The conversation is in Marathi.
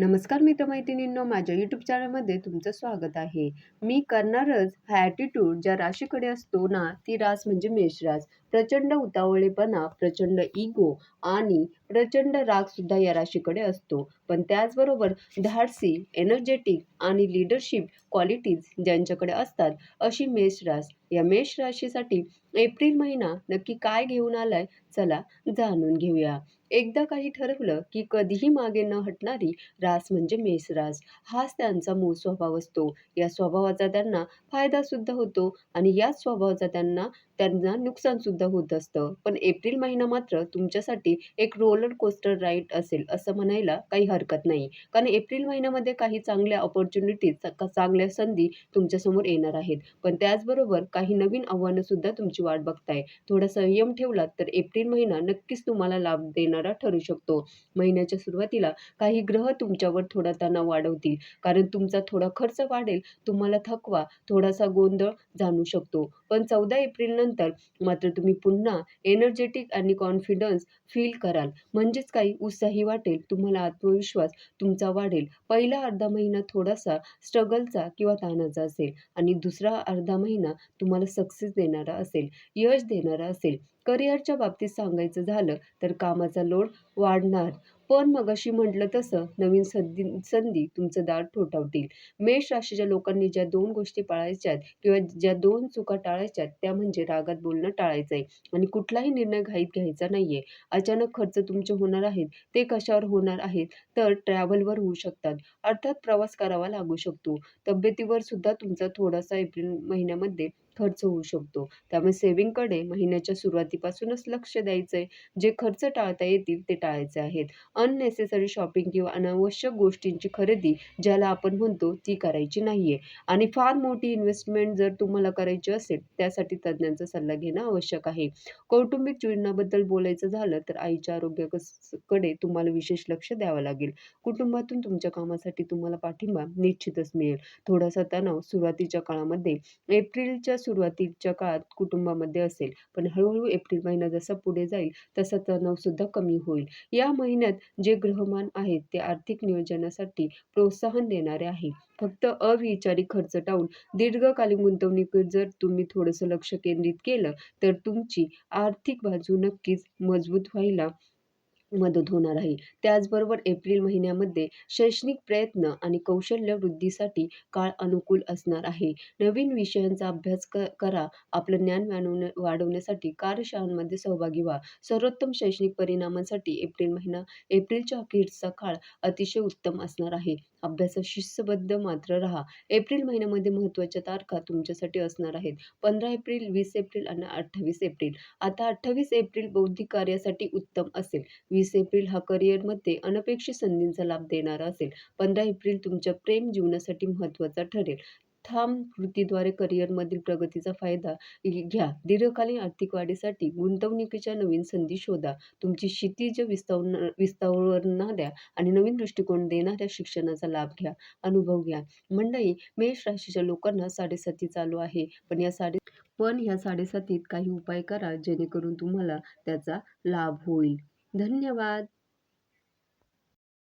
नमस्कार मित्रमैत्रिणींनो, माझ्या यूट्यूब चॅनलमध्ये तुमचं स्वागत आहे. मी करणारच हा ॲटिट्यूड ज्या राशीकडे असतो ना, ती रास म्हणजे मेष रास. प्रचंड उतावळेपणा, प्रचंड इगो आणि प्रचंड रागसुद्धा या राशीकडे असतो. पण त्याचबरोबर धाडसी, एनर्जेटिक आणि लीडरशिप क्वालिटीज ज्यांच्याकडे असतात, अशी मेष रास. या मेष राशीसाठी एप्रिल महिना नक्की काय घेऊन आलाय, चला जाणून घेऊया. एकदा काही ठरवलं की कधीही मागे न हटणारी रास म्हणजे मेषरास. हाच त्यांचा मूळ स्वभाव असतो. या स्वभावाचा त्यांना फायदासुद्धा होतो आणि याच स्वभावाचा त्यांना त्यांना नुकसानसुद्धा होत असतं. पण एप्रिल महिना मात्र तुमच्यासाठी एक रोलर कोस्टर राईड असेल असं म्हणायला काही हरकत नाही. कारण एप्रिल महिन्यामध्ये काही चांगल्या अपॉर्च्युनिटीज, चांगल्या संधी तुमच्यासमोर येणार आहेत. पण त्याचबरोबर काही नवीन आव्हानंसुद्धा तुमची वाट बघताय. थोडा संयम ठेवलात तर एप्रिल महिना नक्कीच तुम्हाला लाभ देणारा ठरू शकतो. महिन्याच्या सुरुवातीला काही ग्रह तुमच्यावर थोडा तणाव वाढवतील. कारण तुमचा थोडा खर्च वाढेल, तुम्हाला थकवा, थोडासा गोंधळ जाणवू शकतो. पण 14 एप्रिल नंतर मात्र तुम्ही पुन्हा एनर्जेटिक आणि कॉन्फिडन्स फील कराल. म्हणजेच काही उत्साही वाटेल, तुम्हाला आत्मविश्वास तुमचा वाढेल. पहिला अर्धा महिना थोडासा स्ट्रगलचा किंवा ताणाचा असेल आणि दुसरा अर्धा महिना तुम्हाला सक्सेस देणारा असेल, यश देणारा असेल. करिअरच्या बाबतीत सांगायचं झालं तर कामाचा लोड वाढणार. पण मगाशी म्हटलं तसं नवीन संधी तुमचं दार ठोठावतील. मेष राशीच्या लोकांनी ज्या 2 गोष्टी पाळायच्यात किंवा ज्या 2 चुका टाळायच्यात त्या म्हणजे रागात बोलणं टाळायचंय आणि कुठलाही निर्णय घाईत घ्यायचा नाहीये. अचानक खर्च तुमचे होणार आहेत. ते कशावर होणार आहेत? तर ट्रॅव्हलवर होऊ शकतात. अर्थात प्रवास करावा लागू शकतो. तब्येतीवर सुद्धा तुमचा थोडासा एप्रिल महिन्यामध्ये खर्च होऊ शकतो. त्यामुळे सेव्हिंगकडे महिन्याच्या सुरुवातीपासूनच लक्ष द्यायचंय. जे खर्च टाळता येतील ते टाळायचे आहेत. अननेसेसरी शॉपिंग किंवा अनावश्यक गोष्टींची खरेदी ज्याला आपण म्हणतो ती करायची नाहीये. आणि फार मोठी इन्व्हेस्टमेंट जर तुम्हाला करायची असेल, त्यासाठी तज्ञांचा सल्ला घेणं आवश्यक आहे. कौटुंबिक जीवनाबद्दल बोलायचं झालं तर आईच्या आरोग्याकडे तुम्हाला विशेष लक्ष द्यावं लागेल. कुटुंबातून तुमच्या कामासाठी तुम्हाला पाठिंबा निश्चितच मिळेल. थोडासा तणाव सुरुवातीच्या काळामध्ये एप्रिलच्या सुरुवातीच्या काळात कुटुंबामध्ये असेल, पण हळू एप्रिल महिना जसा पुढे जाईल तसा तणावसुद्धा कमी होईल. या महिन्यात जे ग्रहमान आहेत ते आर्थिक नियोजनासाठी प्रोत्साहन देणारे आहे. फक्त अविचारी खर्च टाळून दीर्घकालीन गुंतवणुकीत जर तुम्ही थोडंसं लक्ष केंद्रित केलं, तर तुमची आर्थिक बाजू नक्कीच मजबूत व्हायला मदत होणार आहे. त्याचबरोबर एप्रिल महिन्यामध्ये शैक्षणिक प्रयत्न आणि कौशल्य वृद्धीसाठी काळ अनुकूल असणार आहे. नवीन विषयांचा अभ्यास करा. आपलं ज्ञान वाढवण्यासाठी कार्यशाळांमध्ये सहभागी व्हा. सर्वोत्तम शैक्षणिक परिणामांसाठी एप्रिलच्या अखेरचा काळ अतिशय उत्तम असणार आहे. अभ्यासात शिस्तबद्ध मात्र राहा. एप्रिल महिन्यामध्ये महत्त्वाच्या तारखा तुमच्यासाठी असणार आहेत. 15 एप्रिल, 20 एप्रिल आणि 28 एप्रिल. आता 28 एप्रिल बौद्धिक कार्यासाठी उत्तम असेल. 20 एप्रिल हा करिअरमध्ये अनपेक्षित संधींचा लाभ देणारा असेल. 15 एप्रिल तुमच्या प्रेम जीवनासाठी महत्त्वाचा ठरेल. ठाम कृतीद्वारे करिअरमधील प्रगतीचा फायदा घ्या. दीर्घकालीन आर्थिक वाढीसाठी गुंतवणुकीच्या नवीन संधी शोधा. तुमची क्षितिज विस्तारणाऱ्या आणि नवीन दृष्टिकोन देणाऱ्या शिक्षणाचा लाभ घ्या. अनुभव घ्या. मंडळी, मेष राशीच्या लोकांना 7.5 चालू आहे. पण ह्या 7.5 काही उपाय करा जेणेकरून तुम्हाला त्याचा लाभ होईल. धन्यवाद.